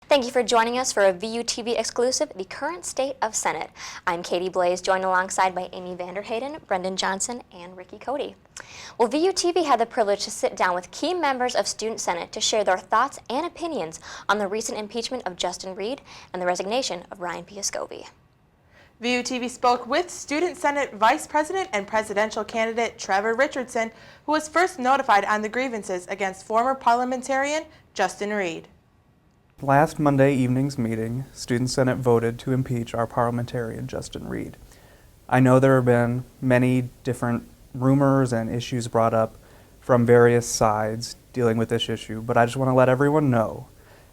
Thank you for joining us for a VUTV exclusive, The Current State of Senate. I'm Katie Blase, joined alongside by Aimee Heyden, Brendan Johnson, and Ricky Cody. Well, VUTV had the privilege to sit down with key members of Student Senate to share their thoughts and opinions on the recent impeachment of Justin Reed and the resignation of Ryan Piascovy. VUTV spoke with Student Senate Vice President and Presidential candidate Trevor Richardson, who was first notified on the grievances against former parliamentarian Justin Reed. Last Monday evening's meeting, Student Senate voted to impeach our parliamentarian Justin Reed. I know there have been many different rumors and issues brought up from various sides dealing with this issue, but I just want to let everyone know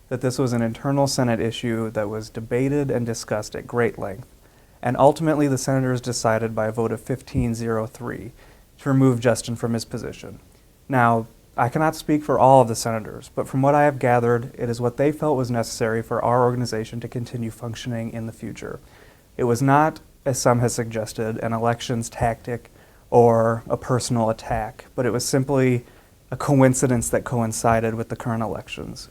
that this was an internal Senate issue that was debated and discussed at great length, and ultimately the senators decided by a vote of 15-0-3 to remove Justin from his position. Now, I cannot speak for all of the senators, but from what I have gathered, it is what they felt was necessary for our organization to continue functioning in the future. It was not, as some have suggested, an elections tactic or a personal attack, but it was simply a coincidence that coincided with the current elections.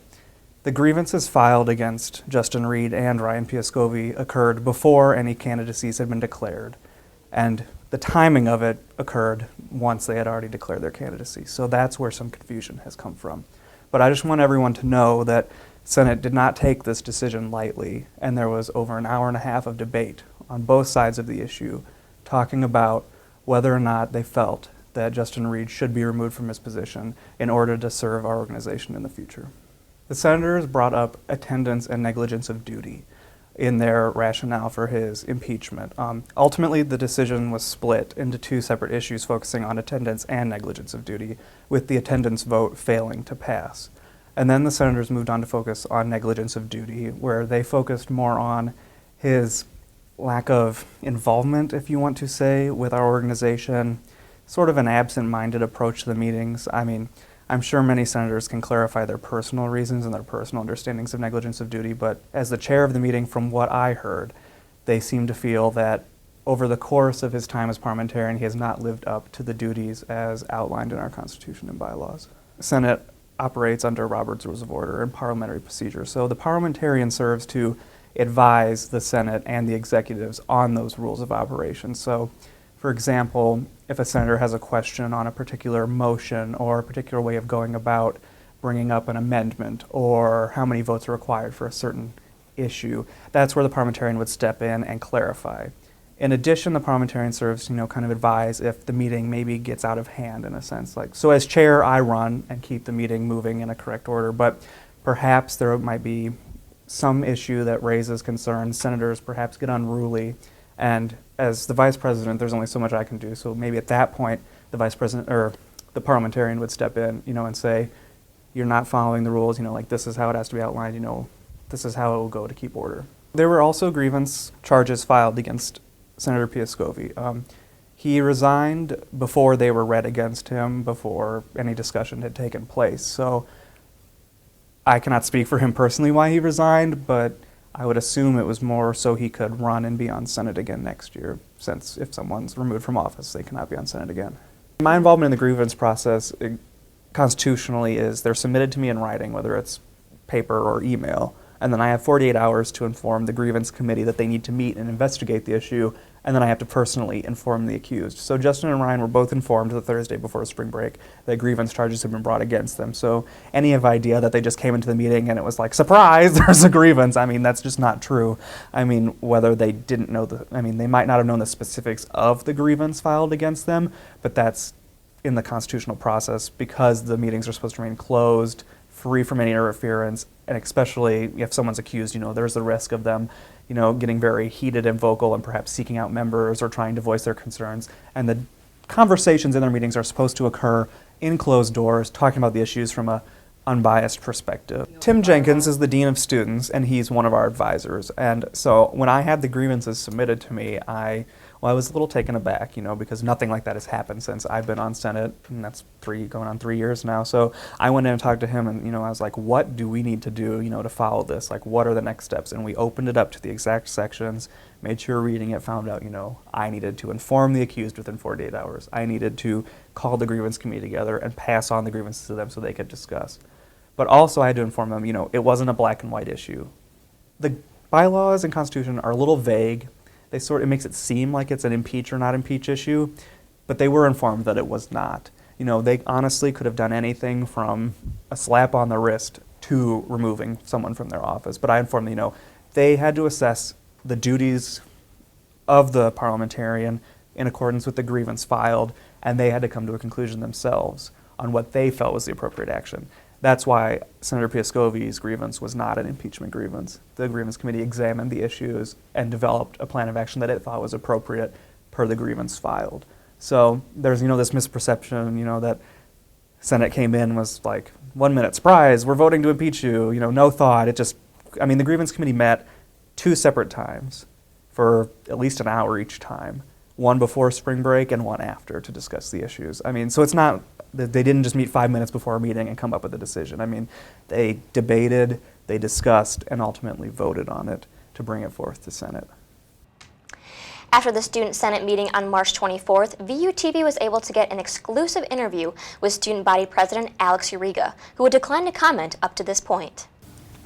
The grievances filed against Justin Reed and Ryan Piascovy occurred before any candidacies had been declared, and the timing of it occurred once they had already declared their candidacy. So that's where some confusion has come from. But I just want everyone to know that Senate did not take this decision lightly, and there was over an hour and a half of debate on both sides of the issue, talking about whether or not they felt that Justin Reed should be removed from his position in order to serve our organization in the future. The senators brought up attendance and negligence of duty in their rationale for his impeachment. Ultimately, the decision was split into two separate issues focusing on attendance and negligence of duty, with the attendance vote failing to pass. And then the senators moved on to focus on negligence of duty, where they focused more on his lack of involvement, if you want to say, with our organization, sort of an absent-minded approach to the meetings. I mean, I'm sure many senators can clarify their personal reasons and their personal understandings of negligence of duty, but as the chair of the meeting, from what I heard, they seem to feel that over the course of his time as parliamentarian, he has not lived up to the duties as outlined in our Constitution and bylaws. The Senate operates under Robert's Rules of Order and parliamentary procedure, so the parliamentarian serves to advise the Senate and the executives on those rules of operation. So, for example, if a senator has a question on a particular motion or a particular way of going about bringing up an amendment or how many votes are required for a certain issue, that's where the parliamentarian would step in and clarify. In addition, the parliamentarian serves to, kind of advise if the meeting maybe gets out of hand in a sense. So as chair, I run and keep the meeting moving in a correct order, but perhaps there might be some issue that raises concerns. Senators perhaps get unruly, and as the vice president, there's only so much I can do. So maybe at that point, the vice president or the parliamentarian would step in, and say, "You're not following the rules. This is how it has to be outlined. This is how it will go to keep order." There were also grievance charges filed against Senator Piascovy. He resigned before they were read against him, before any discussion had taken place. So I cannot speak for him personally why he resigned, but I would assume it was more so he could run and be on Senate again next year, since if someone's removed from office, they cannot be on Senate again. My involvement in the grievance process constitutionally is they're submitted to me in writing, whether it's paper or email, and then I have 48 hours to inform the grievance committee that they need to meet and investigate the issue, and then I have to personally inform the accused. So Justin and Ryan were both informed the Thursday before spring break that grievance charges had been brought against them. So any idea that they just came into the meeting and it was like, surprise, there's a grievance, that's just not true. Whether they didn't know they might not have known the specifics of the grievance filed against them, but that's in the constitutional process because the meetings are supposed to remain closed, free from any interference, and especially if someone's accused, there's the risk of them getting very heated and vocal and perhaps seeking out members or trying to voice their concerns. And the conversations in their meetings are supposed to occur in closed doors, talking about the issues from an unbiased perspective. Tim Jenkins is the Dean of Students, and he's one of our advisors. And so when I had the grievances submitted to me, I was a little taken aback, because nothing like that has happened since I've been on Senate, and that's going on 3 years now. So I went in and talked to him, and I was like, what do we need to do, to follow this? What are the next steps? And we opened it up to the exact sections, made sure reading it, found out, I needed to inform the accused within 48 hours. I needed to call the grievance committee together and pass on the grievances to them so they could discuss. But also I had to inform them, it wasn't a black and white issue. The bylaws and Constitution are a little vague. It makes it seem like it's an impeach or not impeach issue, but they were informed that it was not. They honestly could have done anything from a slap on the wrist to removing someone from their office. But I informed them, they had to assess the duties of the parliamentarian in accordance with the grievance filed, and they had to come to a conclusion themselves on what they felt was the appropriate action. That's why Senator Piascovi's grievance was not an impeachment grievance. The grievance committee examined the issues and developed a plan of action that it thought was appropriate per the grievance filed. So there's, this misperception, that Senate came in and was like, 1 minute, surprise, we're voting to impeach you, no thought. The grievance committee met 2 separate times for at least an hour each time, one before spring break and one after to discuss the issues. So it's not, they didn't just meet 5 minutes before a meeting and come up with a decision. They debated, they discussed, and ultimately voted on it to bring it forth to Senate. After the Student Senate meeting on March 24th, VUTV was able to get an exclusive interview with Student Body President Alex Uryga, who would decline to comment up to this point.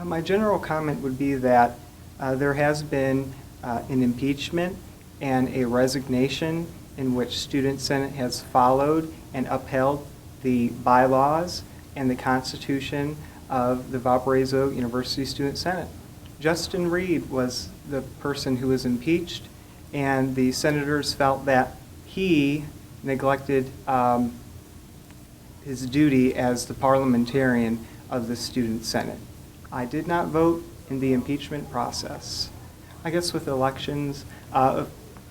My general comment would be that there has been an impeachment and a resignation in which Student Senate has followed and upheld the bylaws and the Constitution of the Valparaiso University Student Senate. Justin Reed was the person who was impeached, and the senators felt that he neglected his duty as the parliamentarian of the Student Senate. I did not vote in the impeachment process. I guess with elections, if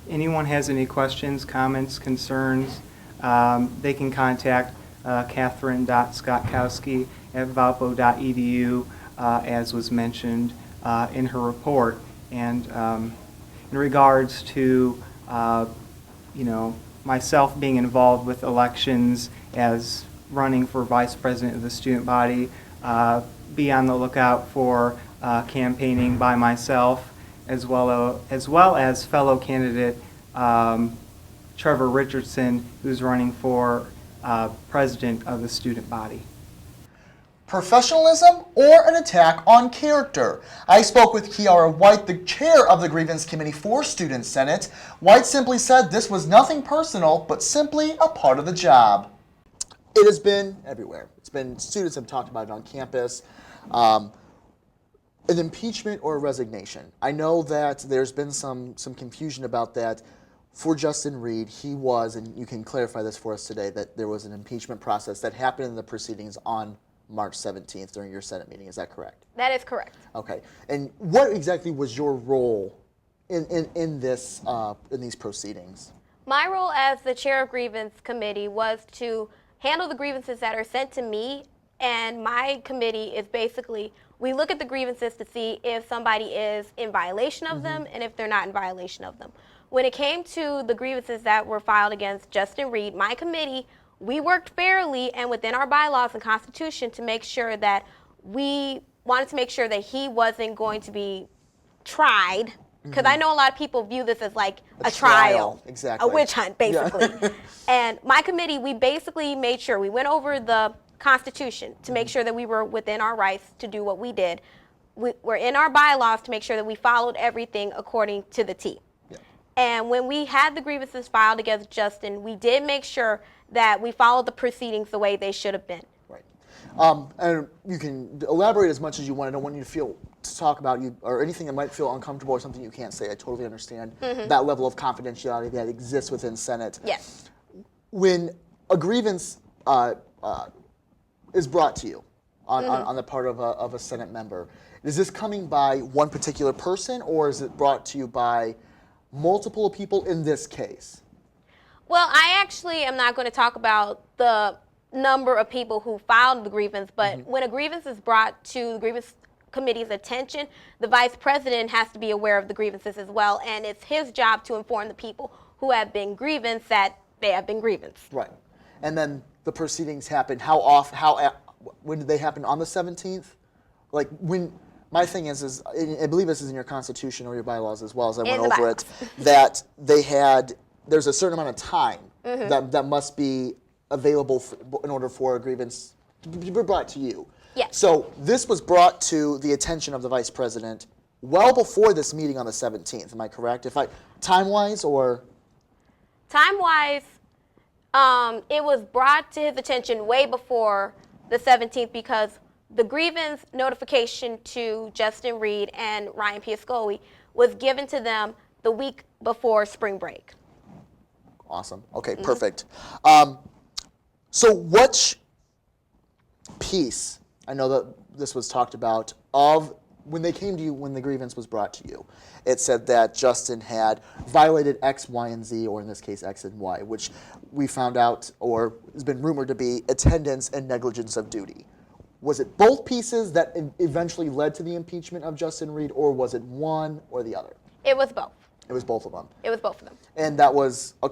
anyone has any questions, comments, concerns, they can contact Catherine.Skotkowski@valpo.edu, as was mentioned in her report. And in regards to myself being involved with elections as running for vice president of the student body, be on the lookout for campaigning by myself as well as fellow candidate Trevor Richardson, who's running for president of the student body. Professionalism or an attack on character? I spoke with Kiera White, the chair of the Grievance Committee for Student Senate. White simply said this was nothing personal, but simply a part of the job. It has been everywhere. Students have talked about it on campus. An impeachment or a resignation. I know that there's been some confusion about that. For Justin Reed, he was, and you can clarify this for us today, that there was an impeachment process that happened in the proceedings on March 17th during your Senate meeting. Is that correct? That is correct. Okay. And what exactly was your role in these proceedings? My role as the chair of grievance committee was to handle the grievances that are sent to me, and my committee is basically, we look at the grievances to see if somebody is in violation of them and if they're not in violation of them. When it came to the grievances that were filed against Justin Reed, my committee, we worked fairly and within our bylaws and Constitution to make sure that we wanted to make sure that he wasn't going to be tried, because I know a lot of people view this as like a trial, exactly. A witch hunt, basically. Yeah. And my committee, we basically made sure, we went over the Constitution to make sure that we were within our rights to do what we did. We're in our bylaws to make sure that we followed everything according to the T. Yeah. And when we had the grievances filed against Justin, we did make sure that we followed the proceedings the way they should have been. Right. And you can elaborate as much as you want. I don't want you to talk about you or anything that might feel uncomfortable or something you can't say. I totally understand that level of confidentiality that exists within Senate. Yes. When a grievance is brought to you on the part of a Senate member, is this coming by one particular person, or is it brought to you by multiple people in this case? Well, I actually am not going to talk about the number of people who filed the grievance, but when a grievance is brought to the grievance committee's attention, the vice president has to be aware of the grievances as well, and it's his job to inform the people who have been grievance that they have been grievance. Right. And then the proceedings happen. When did they happen? On the 17th? Like when? My thing is I believe this is in your Constitution or your bylaws as well, as I went over it, that there's a certain amount of time that must be available in order for a grievance to be brought to you. Yes. So this was brought to the attention of the vice president well before this meeting on the 17th. Am I correct? Time-wise or? Time-wise, it was brought to his attention way before the 17th because the grievance notification to Justin Reed and Ryan Piascoli was given to them the week before spring break. Awesome. Okay, perfect. So what piece, I know that this was talked about, of when they came to you, when the grievance was brought to you, it said that Justin had violated X, Y, and Z, or in this case, X and Y, which we found out, or has been rumored to be, attendance and negligence of duty. Was it both pieces that eventually led to the impeachment of Justin Reed, or was it one or the other? It was both. It was both of them. It was both of them. And that was a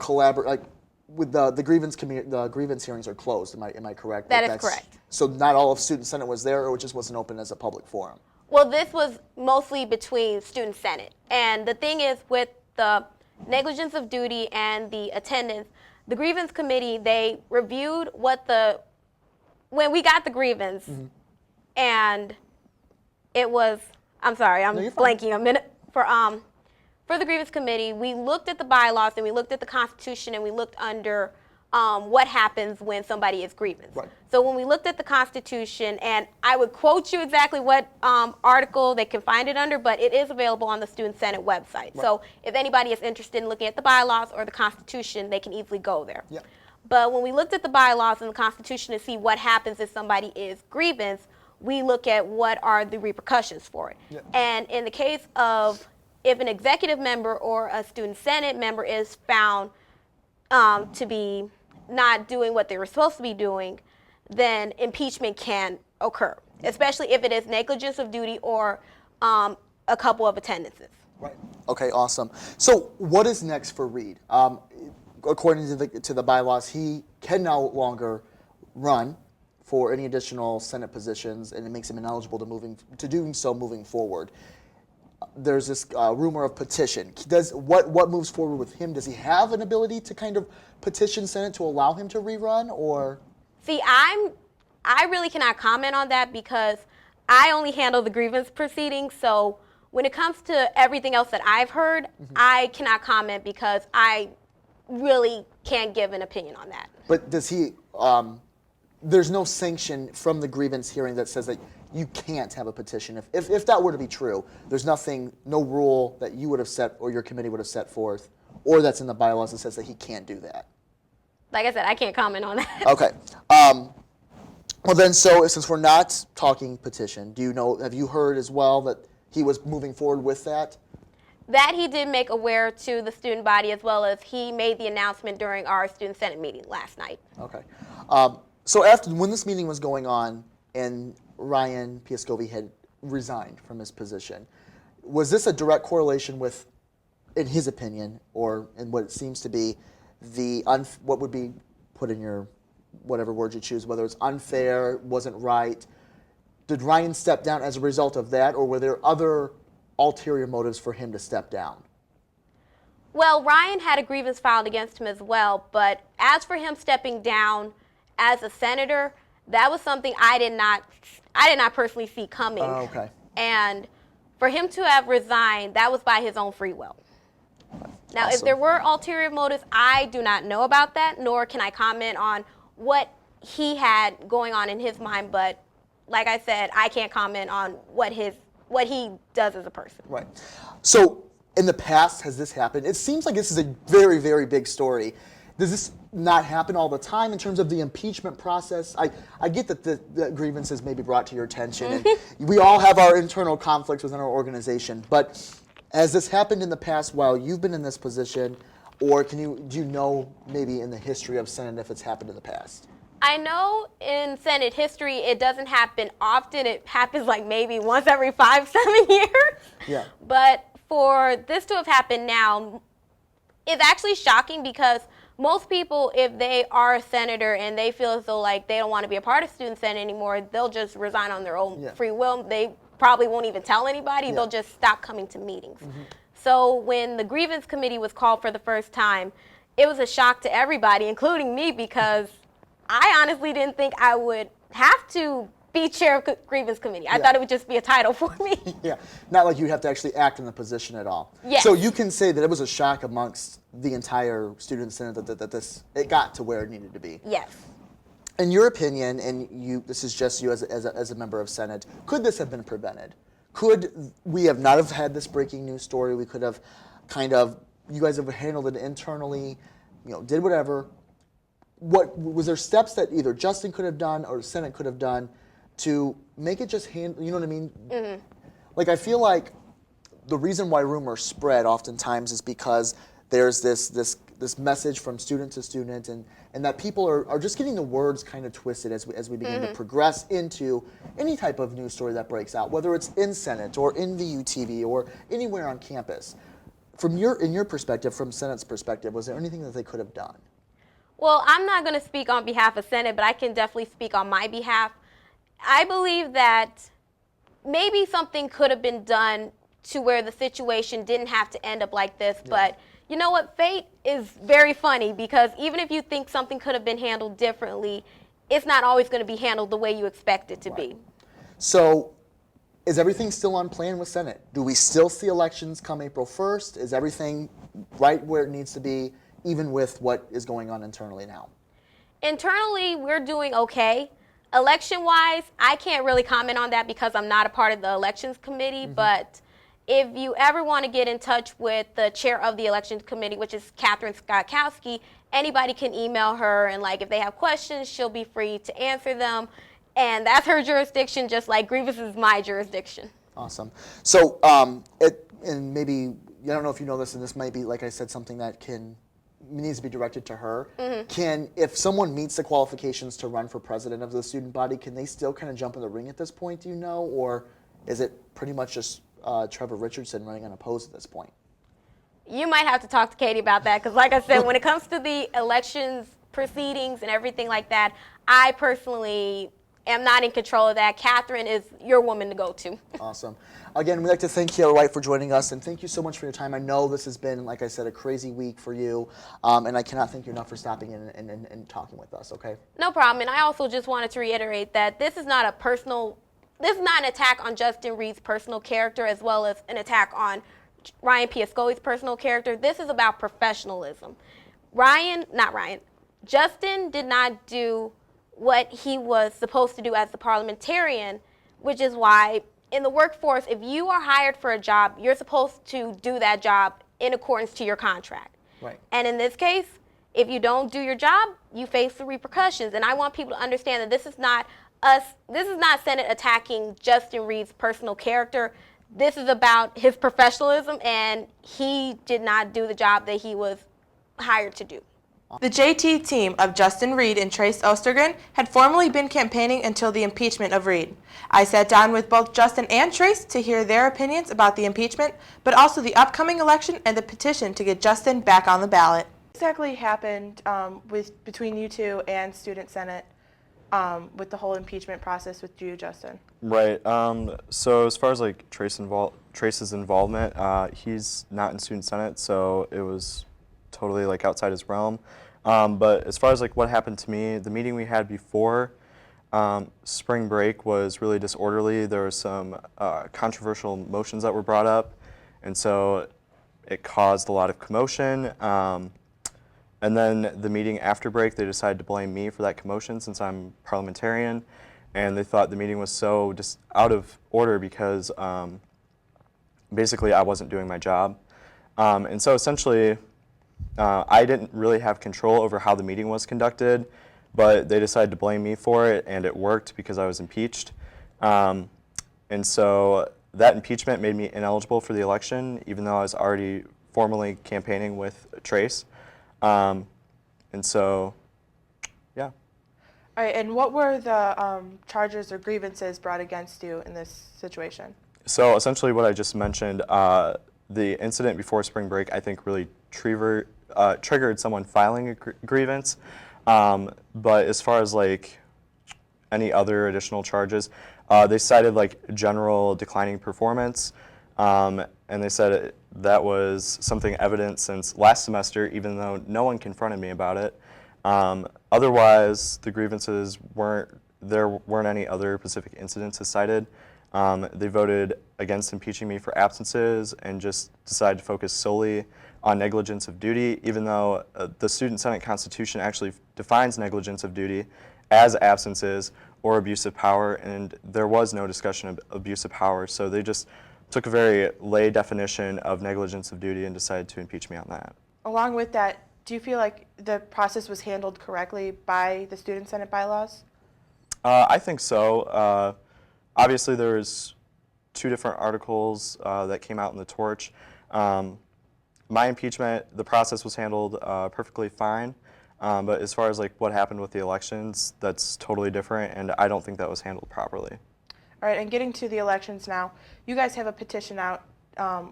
with the grievance committee, the grievance hearings are closed. Am I correct? That is correct. So not all of Student Senate was there, or it just wasn't open as a public forum? Well, this was mostly between Student Senate. And the thing is, with the negligence of duty and the attendance, the grievance committee, they reviewed when we got the grievance, and it was, I'm sorry, I'm blanking a minute. For the grievance committee, we looked at the bylaws and we looked at the Constitution and we looked under what happens when somebody is grievance. Right. So when we looked at the Constitution, and I would quote you exactly what article they can find it under, but it is available on the Student Senate website. Right. So if anybody is interested in looking at the bylaws or the Constitution, they can easily go there. Yep. But when we looked at the bylaws and the Constitution to see what happens if somebody is grievance, we look at what are the repercussions for it. Yep. And in the case of if an executive member or a Student Senate member is found to be not doing what they were supposed to be doing, then impeachment can occur, especially if it is negligence of duty or a couple of attendances. Right. Okay, awesome. So what is next for Reed? According to the bylaws, he can no longer run for any additional Senate positions, and it makes him ineligible to doing so moving forward. There's this rumor of petition. What moves forward with him? Does he have an ability to kind of petition Senate to allow him to rerun, or? See, I really cannot comment on that because I only handle the grievance proceedings. So when it comes to everything else that I've heard, I cannot comment because I really can't give an opinion on that. But does he? There's no sanction from the grievance hearing that says that you can't have a petition. If that were to be true, there's no rule that you would have set or your committee would have set forth, or that's in the bylaws that says that he can't do that. Like I said, I can't comment on that. Okay. Well then, so since we're not talking petition, have you heard as well that he was moving forward with that? That he did make aware to the student body, as well as he made the announcement during our Student Senate meeting last night. Okay. So when this meeting was going on and Ryan Piascoli had resigned from his position, was this a direct correlation with, in his opinion, or in what it seems to be, what would be put in your whatever word you choose, whether it's unfair, wasn't right? Did Ryan step down as a result of that, or were there other ulterior motives for him to step down? Well, Ryan had a grievance filed against him as well, but as for him stepping down as a senator, that was something I did not personally see coming. Oh, okay. And for him to have resigned, that was by his own free will. Now, Awesome. if there were ulterior motives, I do not know about that, nor can I comment on what he had going on in his mind. But like I said, I can't comment on what he does as a person. Right. So in the past, has this happened? It seems like this is a very, very big story. Does this not happen all the time in terms of the impeachment process? I get that the grievances may be brought to your attention, and we all have our internal conflicts within our organization. But has this happened in the past while you've been in this position, or do you know maybe in the history of Senate if it's happened in the past? I know in Senate history it doesn't happen often. It happens like maybe once every 5-7 years. Yeah. But for this to have happened now, it's actually shocking because most people, if they are a senator and they feel as though like they don't want to be a part of Student Senate anymore, they'll just resign on their own free will. They probably won't even tell anybody. They'll just stop coming to meetings. So when the grievance committee was called for the first time, it was a shock to everybody, including me, because I honestly didn't think I would have to be chair of grievance committee. I thought it would just be a title for me. Yeah, not like you have to actually act in the position at all. Yes. So you can say that it was a shock amongst the entire student senate that it got to where it needed to be. Yes. In your opinion, and this is just you as a member of Senate, could this have been prevented? Could we have not have had this breaking news story? We could have you guys have handled it internally, did whatever. What was there steps that either Justin could have done or the Senate could have done to make it just handle, you know what I mean? Mm-hmm. Like, I feel like the reason why rumors spread oftentimes is because there's this message from student to student, and that people are just getting the words kind of twisted as we begin to progress into any type of news story that breaks out, whether it's in Senate or in VUTV or anywhere on campus. In your perspective, from Senate's perspective, was there anything that they could have done? Well, I'm not going to speak on behalf of Senate, but I can definitely speak on my behalf. I believe that maybe something could have been done to where the situation didn't have to end up like this, but you know what? Fate is very funny, because even if you think something could have been handled differently, it's not always going to be handled the way you expect it to be. So, is everything still on plan with Senate? Do we still see elections come April 1st? Is everything right where it needs to be, even with what is going on internally now? Internally, we're doing okay. Election-wise, I can't really comment on that because I'm not a part of the elections committee, but if you ever want to get in touch with the chair of the elections committee, which is Catherine Skotkowski, anybody can email her, and if they have questions, she'll be free to answer them. And that's her jurisdiction, just like grievance is my jurisdiction. Awesome. So, and maybe, I don't know if you know this, and this might be, like I said, something that needs to be directed to her. If someone meets the qualifications to run for president of the student body, can they still kind of jump in the ring at this point, do you know? Or is it pretty much just Trevor Richardson running unopposed at this point? You might have to talk to Katie about that, because like I said, when it comes to the elections proceedings and everything like that, I personally am not in control of that. Catherine is your woman to go to. Awesome. Again, we'd like to thank Kiera White for joining us, and thank you so much for your time. I know this has been, like I said, a crazy week for you, and I cannot thank you enough for stopping in and talking with us, okay? No problem, and I also just wanted to reiterate that this is not an attack on Justin Reed's personal character as well as an attack on Ryan Piascoi's personal character. This is about professionalism. Justin did not do what he was supposed to do as the parliamentarian, which is why in the workforce, if you are hired for a job, you're supposed to do that job in accordance to your contract. Right. And in this case, if you don't do your job, you face the repercussions. And I want people to understand that this is not Senate attacking Justin Reed's personal character. This is about his professionalism, and he did not do the job that he was hired to do. The JT team of Justin Reed and Trace Ostergren had formally been campaigning until the impeachment of Reed. I sat down with both Justin and Trace to hear their opinions about the impeachment, but also the upcoming election and the petition to get Justin back on the ballot. What exactly happened between you two and Student Senate with the whole impeachment process with you, Justin? Right. So as far as Trace's involvement, he's not in Student Senate, so it was totally outside his realm. But as far as what happened to me, the meeting we had before spring break was really disorderly. There were some controversial motions that were brought up, and so it caused a lot of commotion. And then the meeting after break, they decided to blame me for that commotion since I'm parliamentarian, and they thought the meeting was so just out of order because basically I wasn't doing my job. And so essentially, I didn't really have control over how the meeting was conducted, but they decided to blame me for it, and it worked because I was impeached. And so that impeachment made me ineligible for the election, even though I was already formally campaigning with Trace. And so, yeah. All right, and what were the charges or grievances brought against you in this situation? So essentially what I just mentioned, the incident before spring break, I think really triggered someone filing a grievance. But as far as any other additional charges, they cited general declining performance, and they said that was something evident since last semester, even though no one confronted me about it. Otherwise, the grievances weren't there weren't any other specific incidents cited. They voted against impeaching me for absences and just decided to focus solely on negligence of duty, even though the Student Senate Constitution actually defines negligence of duty as absences or abuse of power, and there was no discussion of abuse of power, so they just took a very lay definition of negligence of duty and decided to impeach me on that. Along with that, do you feel like the process was handled correctly by the Student Senate bylaws? I think so. Obviously, there was 2 different articles that came out in the Torch. My impeachment, the process was handled perfectly fine, but as far as like what happened with the elections, that's totally different, and I don't think that was handled properly. All right, and getting to the elections now, you guys have a petition out.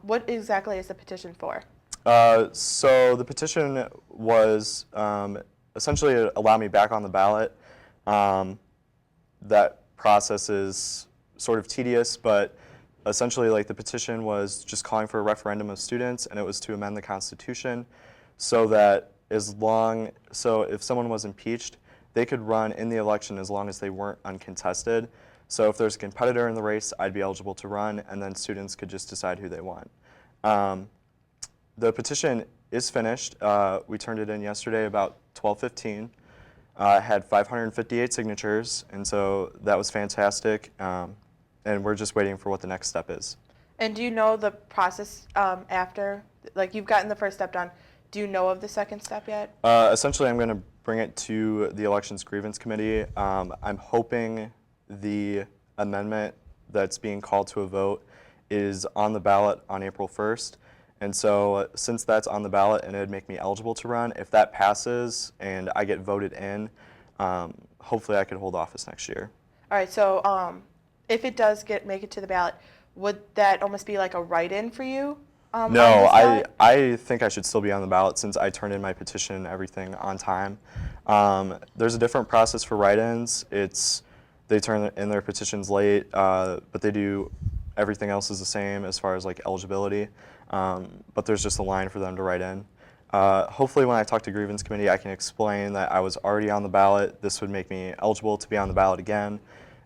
What exactly is the petition for? So the petition was essentially to allow me back on the ballot. That process is sort of tedious, but essentially like the petition was just calling for a referendum of students, and it was to amend the Constitution so that if someone was impeached, they could run in the election as long as they weren't uncontested. So if there's a competitor in the race, I'd be eligible to run, and then students could just decide who they want. The petition is finished. We turned it in yesterday about 12:15. Had 558 signatures, and so that was fantastic. And we're just waiting for what the next step is. And do you know the process after? Like, you've gotten the first step done. Do you know of the second step yet? Essentially, I'm going to bring it to the Elections Grievance Committee. I'm hoping the amendment that's being called to a vote is on the ballot on April 1st. And so since that's on the ballot and it would make me eligible to run, if that passes and I get voted in, hopefully I could hold office next year. All right, so if it does make it to the ballot, would that almost be like a write-in for you? No, I think I should still be on the ballot since I turned in my petition and everything on time. There's a different process for write-ins. They turn in their petitions late, but they do everything else is the same as far as like eligibility. But there's just a line for them to write in. Hopefully when I talk to Grievance Committee, I can explain that I was already on the ballot. This would make me eligible to be on the ballot again.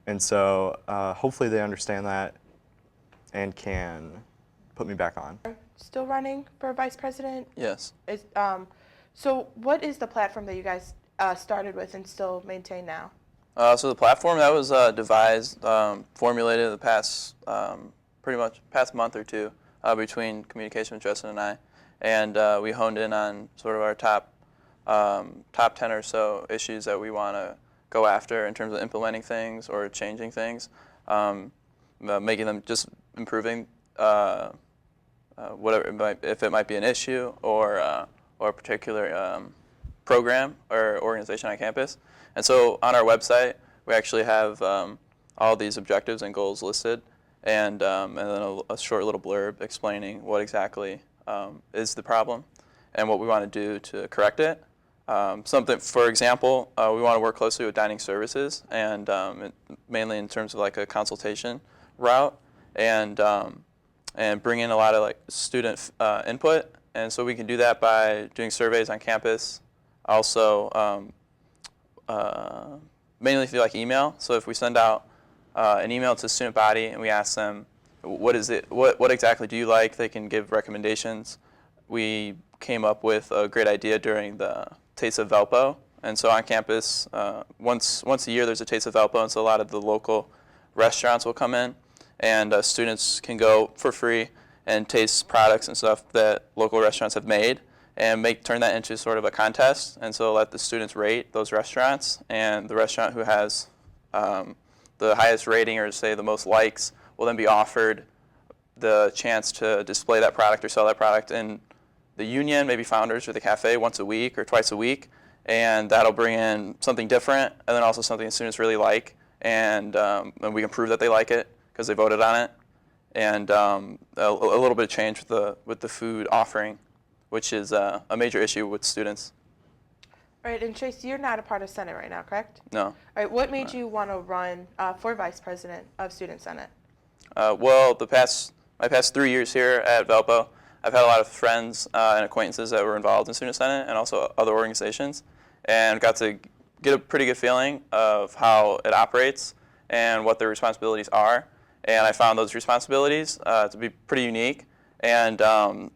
And so hopefully they understand that and can put me back on. Still running for vice president? Yes. So what is the platform that you guys started with and still maintain now? So the platform that was devised, formulated in the past, pretty much past month or two between communication with Justin and I, and we honed in on sort of our top 10 or so issues that we want to go after in terms of implementing things or changing things, making them just improving whatever if it might be an issue or a particular program or organization on campus. And so on our website, we actually have all these objectives and goals listed, and then a short little blurb explaining what exactly is the problem and what we want to do to correct it. Something, for example, we want to work closely with dining services, and mainly in terms of like a consultation route, and bring in a lot of like student input. And so we can do that by doing surveys on campus. Also, mainly through like email. So if we send out an email to the student body and we ask them, what exactly do you like? They can give recommendations. We came up with a great idea during the Taste of Valpo. And so on campus, once a year there's a Taste of Valpo, and so a lot of the local restaurants will come in, and students can go for free and taste products and stuff that local restaurants have made, and turn that into sort of a contest. And so let the students rate those restaurants, and the restaurant who has the highest rating, or say the most likes, will then be offered the chance to display that product or sell that product in the union, maybe Founders or the cafe, once a week or twice a week. And that'll bring in something different, and then also something the students really like, and we can prove that they like it because they voted on it. And a little bit of change with the food offering, which is a major issue with students. All right, and Chase, you're not a part of Senate right now, correct? No. All right, what made you want to run for vice president of Student Senate? Well, my past 3 years here at Valpo, I've had a lot of friends and acquaintances that were involved in Student Senate and also other organizations, and got to get a pretty good feeling of how it operates and what their responsibilities are. And I found those responsibilities to be pretty unique, and they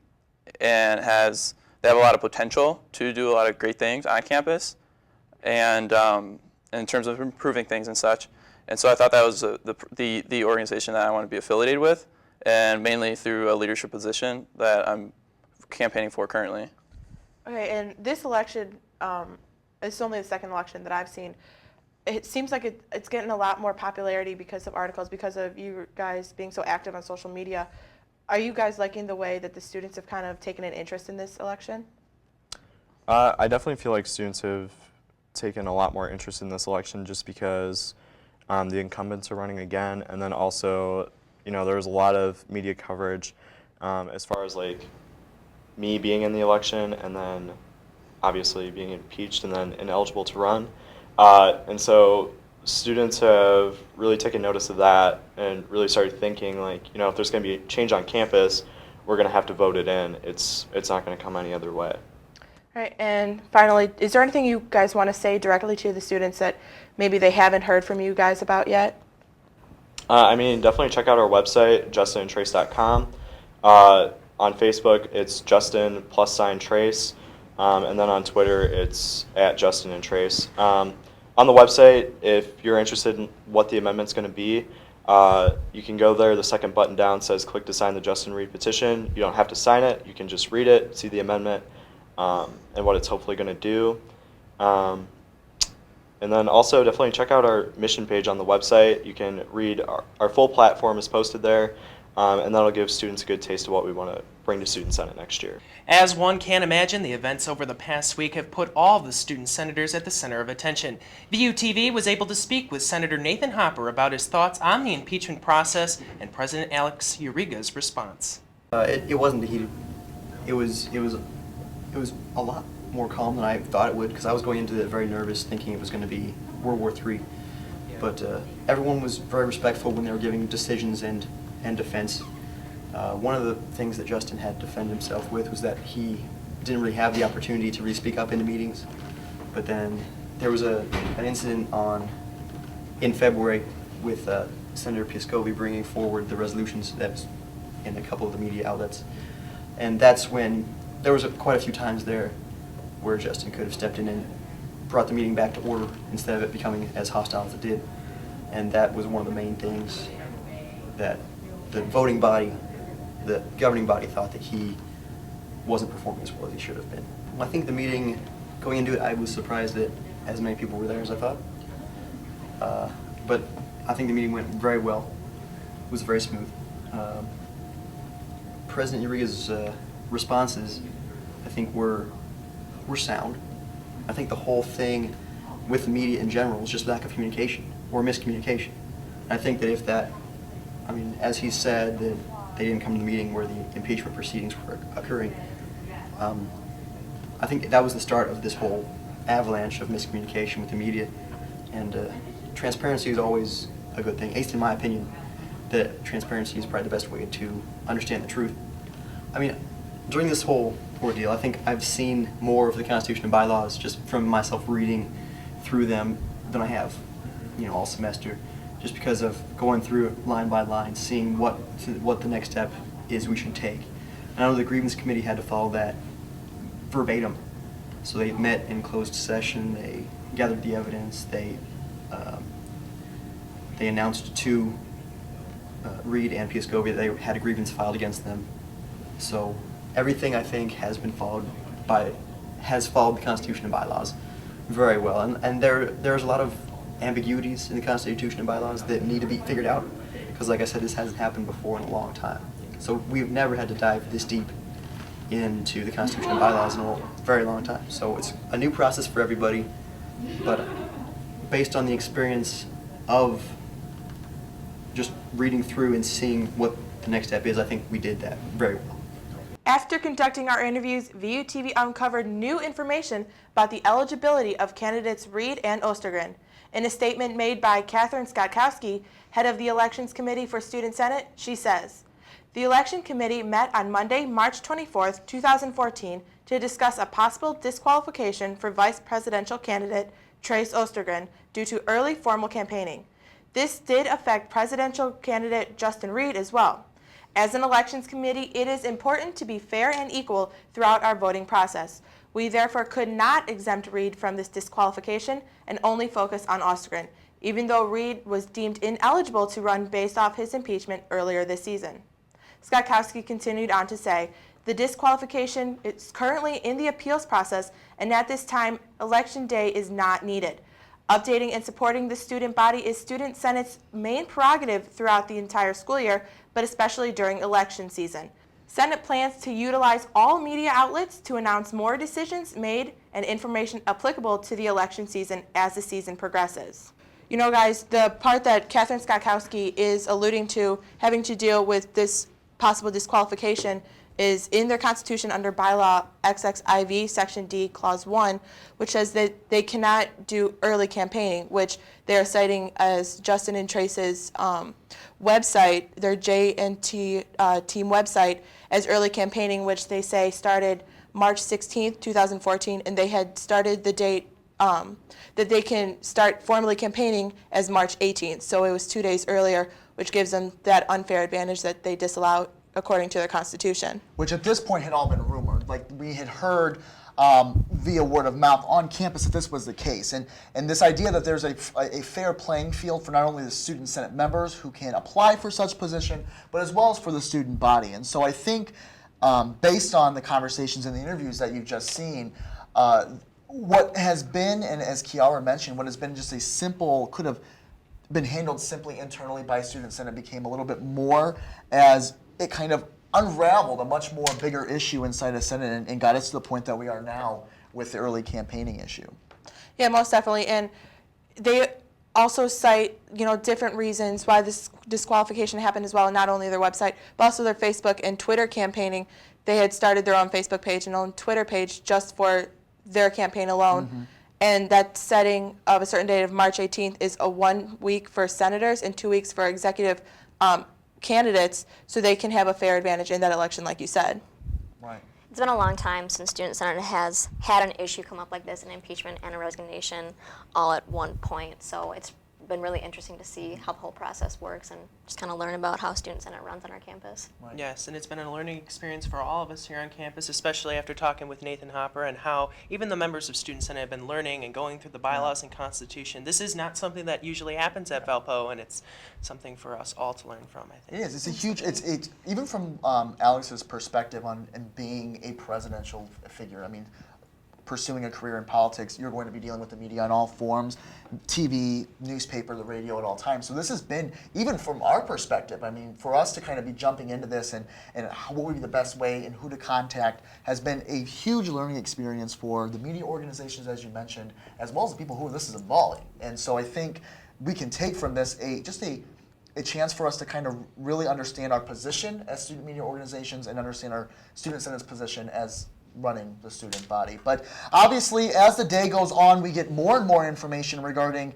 have a lot of potential to do a lot of great things on campus, and in terms of improving things and such. And so I thought that was the organization that I want to be affiliated with, and mainly through a leadership position that I'm campaigning for currently. Okay, and this election, it's only the second election that I've seen. It seems like it's getting a lot more popularity because of articles, because of you guys being so active on social media. Are you guys liking the way that the students have kind of taken an interest in this election? I definitely feel like students have taken a lot more interest in this election just because the incumbents are running again, and then also, there was a lot of media coverage as far as like me being in the election, and then obviously being impeached and then ineligible to run. And so students have really taken notice of that and really started thinking like, if there's going to be change on campus, we're going to have to vote it in. It's not going to come any other way. All right, and finally, is there anything you guys want to say directly to the students that maybe they haven't heard from you guys about yet? Definitely check out our website, justinandtrace.com. On Facebook, it's Justin+Trace. And then on Twitter, it's @JustinandTrace. On the website, if you're interested in what the amendment's going to be, you can go there. The second button down says click to sign the Justin Reed petition. You don't have to sign it. You can just read it, see the amendment, and what it's hopefully going to do. And then also definitely check out our mission page on the website. You can read our full platform is posted there, and that'll give students a good taste of what we want to bring to Student Senate next year. As one can imagine, the events over the past week have put all of the student senators at the center of attention. VUTV was able to speak with Senator Nathan Hopper about his thoughts on the impeachment process and President Alex Uryga's response. It wasn't heated. It was a lot more calm than I thought it would, because I was going into it very nervous, thinking it was going to be World War III. But everyone was very respectful when they were giving decisions and defense. One of the things that Justin had to defend himself with was that he didn't really have the opportunity to really speak up in the meetings. But then there was an incident in February with Senator Piscovi bringing forward the resolutions that's in a couple of the media outlets. And that's when there was quite a few times there where Justin could have stepped in and brought the meeting back to order instead of it becoming as hostile as it did. And that was one of the main things that the voting body, the governing body, thought that he wasn't performing as well as he should have been. I think the meeting, going into it, I was surprised that as many people were there as I thought. But I think the meeting went very well. It was very smooth. President Uryga's responses, I think, were sound. I think the whole thing with the media in general was just lack of communication or miscommunication. And I think that if that, as he said, that they didn't come to the meeting where the impeachment proceedings were occurring, I think that was the start of this whole avalanche of miscommunication with the media. And transparency is always a good thing, at least in my opinion, that transparency is probably the best way to understand the truth. During this whole ordeal, I think I've seen more of the Constitution and bylaws just from myself reading through them than I have, all semester, just because of going through it line by line, seeing what the next step is we should take. And I know the grievance committee had to follow that verbatim. So they met in closed session, they gathered the evidence, they announced to Reed and Piscovi that they had a grievance filed against them. So everything, I think, has followed the Constitution and bylaws very well. And there's a lot of ambiguities in the Constitution and bylaws that need to be figured out, because like I said, this hasn't happened before in a long time. So we've never had to dive this deep into the Constitution and bylaws in a very long time. So it's a new process for everybody, but based on the experience of just reading through and seeing what the next step is, I think we did that very well. After conducting our interviews, VUTV uncovered new information about the eligibility of candidates Reed and Ostergren. In a statement made by Catherine Skotkowski, head of the Elections Committee for Student Senate, she says, "The Election Committee met on Monday, March 24, 2014, to discuss a possible disqualification for vice presidential candidate Trace Ostergren due to early formal campaigning. This did affect presidential candidate Justin Reed as well. As an elections committee, it is important to be fair and equal throughout our voting process. We therefore could not exempt Reed from this disqualification and only focus on Ostergren, even though Reed was deemed ineligible to run based off his impeachment earlier this season. Skotkowski continued on to say, the disqualification is currently in the appeals process, and at this time, election day is not needed. Updating and supporting the student body is Student Senate's main prerogative throughout the entire school year, but especially during election season. Senate plans to utilize all media outlets to announce more decisions made and information applicable to the election season as the season progresses. You know, guys, the part that Catherine Skotkowski is alluding to having to deal with this possible disqualification is in their Constitution under bylaw XXIV, Section D, Clause 1, which says that they cannot do early campaigning, which they are citing as Justin and Trace's website, their J&T team website, as early campaigning, which they say started March 16th, 2014, and they had started the date that they can start formally campaigning as March 18th. So it was 2 days earlier, which gives them that unfair advantage that they disallow according to their Constitution. Which at this point had all been rumored. Like, we had heard via word of mouth on campus that this was the case. And this idea that there's a fair playing field for not only the student senate members who can apply for such position, but as well as for the student body. And so I think based on the conversations and the interviews that you've just seen, what has been, and as Kiera mentioned, what has been just a simple, could have been handled simply internally by student senate became a little bit more as it kind of unraveled a much more bigger issue inside the Senate and got us to the point that we are now with the early campaigning issue. Yeah, most definitely. And they also cite, you know, different reasons why this disqualification happened as well, not only their website, but also their Facebook and Twitter campaigning. They had started their own Facebook page and own Twitter page just for their campaign alone. Mm-hmm. And that setting of a certain date of March 18th is a 1 week for senators and 2 weeks for executive candidates, so they can have a fair advantage in that election, like you said. Right. It's been a long time since Student Senate has had an issue come up like this, an impeachment and a resignation all at one point. So it's been really interesting to see how the whole process works and just kind of learn about how Student Senate runs on our campus. Right. Yes, and it's been a learning experience for all of us here on campus, especially after talking with Nathan Hopper and how even the members of Student Senate have been learning and going through the bylaws and Constitution. This is not something that usually happens at Valpo, and it's something for us all to learn from, I think. It is. It's a huge, it's even from Alex's perspective on and being a presidential figure, I mean, pursuing a career in politics, you're going to be dealing with the media in all forms, TV, newspaper, the radio at all times. So this has been, even from our perspective, I mean, for us to kind of be jumping into this and what would be the best way and who to contact has been a huge learning experience for the media organizations, as you mentioned, as well as the people who this is involving. And so I think we can take from this a chance for us to kind of really understand our position as student media organizations and understand our Student Senate's position as running the student body. But obviously, as the day goes on, we get more and more information regarding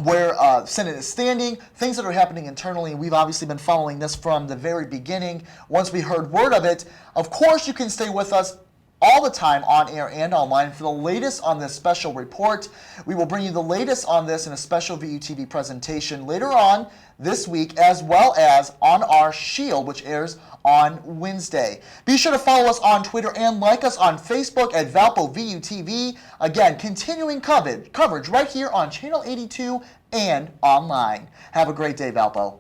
where the Senate is standing, things that are happening internally. We've obviously been following this from the very beginning. Once we heard word of it, of course you can stay with us all the time on air and online for the latest on this special report. We will bring you the latest on this in a special VUTV presentation later on this week, as well as on our Shield, which airs on Wednesday. Be sure to follow us on Twitter and like us on Facebook at Valpo VUTV. Again, continuing coverage right here on Channel 82 and online. Have a great day, Valpo.